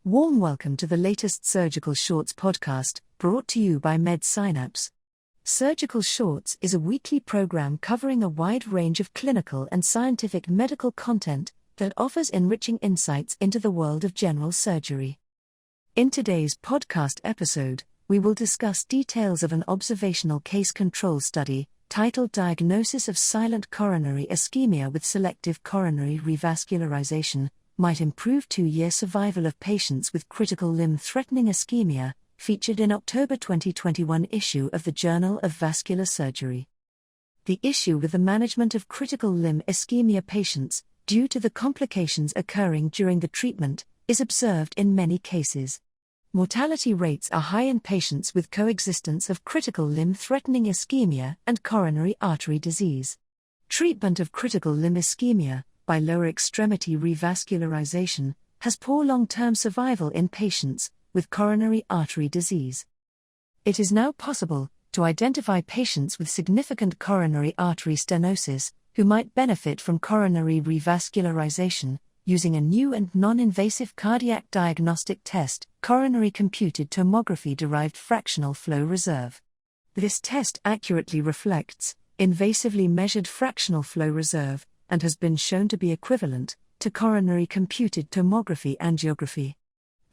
Warm welcome to the latest Surgical Shorts podcast, brought to you by MedSynapse. Surgical Shorts is a weekly program covering a wide range of clinical and scientific medical content that offers enriching insights into the world of general surgery. In today's podcast episode, we will discuss details of an observational case control study titled Diagnosis of Silent Coronary Ischemia with Selective Coronary Revascularization might improve 2-year survival of patients with critical limb-threatening ischemia, featured in October 2021 issue of the Journal of Vascular Surgery. The issue with the management of critical limb ischemia patients, due to the complications occurring during the treatment, is observed in many cases. Mortality rates are high in patients with coexistence of critical limb-threatening ischemia and coronary artery disease. Treatment of critical limb ischemia by lower extremity revascularization has poor long-term survival in patients with coronary artery disease. It is now possible to identify patients with significant coronary artery stenosis who might benefit from coronary revascularization using a new and non-invasive cardiac diagnostic test, coronary computed tomography-derived fractional flow reserve. This test accurately reflects invasively measured fractional flow reserve and has been shown to be equivalent to coronary computed tomography angiography.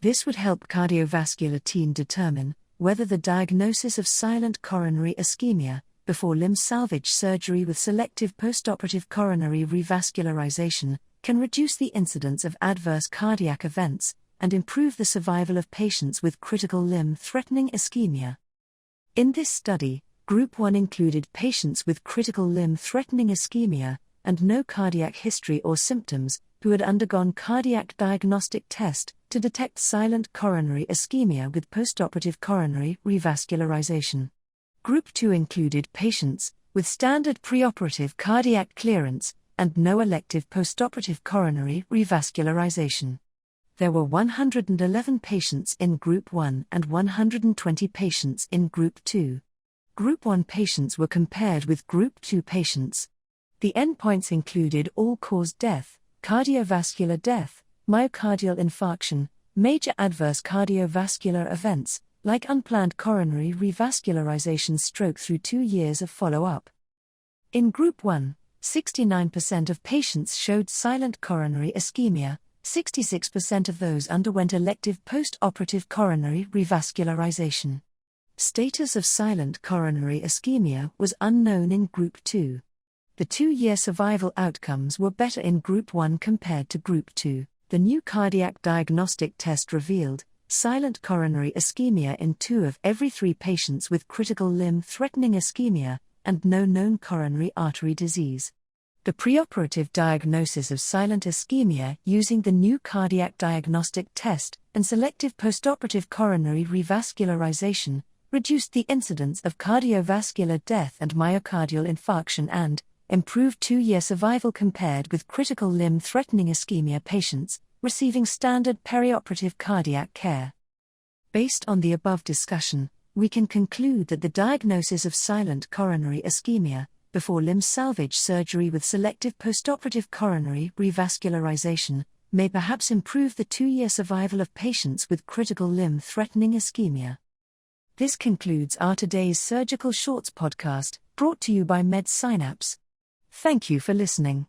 This would help cardiovascular team determine whether the diagnosis of silent coronary ischemia before limb salvage surgery with selective postoperative coronary revascularization can reduce the incidence of adverse cardiac events and improve the survival of patients with critical limb-threatening ischemia. In this study, Group 1 included patients with critical limb-threatening ischemia and no cardiac history or symptoms, who had undergone cardiac diagnostic test to detect silent coronary ischemia with postoperative coronary revascularization. Group 2 included patients with standard preoperative cardiac clearance and no elective postoperative coronary revascularization. There were 111 patients in Group 1 and 120 patients in Group 2. Group 1 patients were compared with Group 2 patients. The endpoints included all-cause death, cardiovascular death, myocardial infarction, major adverse cardiovascular events, like unplanned coronary revascularization stroke through 2 years of follow-up. In Group 1, 69% of patients showed silent coronary ischemia, 66% of those underwent elective post-operative coronary revascularization. Status of silent coronary ischemia was unknown in Group 2. The 2-year survival outcomes were better in Group 1 compared to Group 2. The new cardiac diagnostic test revealed silent coronary ischemia in 2 of every 3 patients with critical limb-threatening ischemia and no known coronary artery disease. The preoperative diagnosis of silent ischemia using the new cardiac diagnostic test and selective postoperative coronary revascularization reduced the incidence of cardiovascular death and myocardial infarction and improved 2-year survival compared with critical limb-threatening ischemia patients receiving standard perioperative cardiac care. Based on the above discussion, we can conclude that the diagnosis of silent coronary ischemia before limb salvage surgery with selective postoperative coronary revascularization may perhaps improve the 2-year survival of patients with critical limb-threatening ischemia. This concludes our today's Surgical Shorts podcast, brought to you by MedSynapse. Thank you for listening.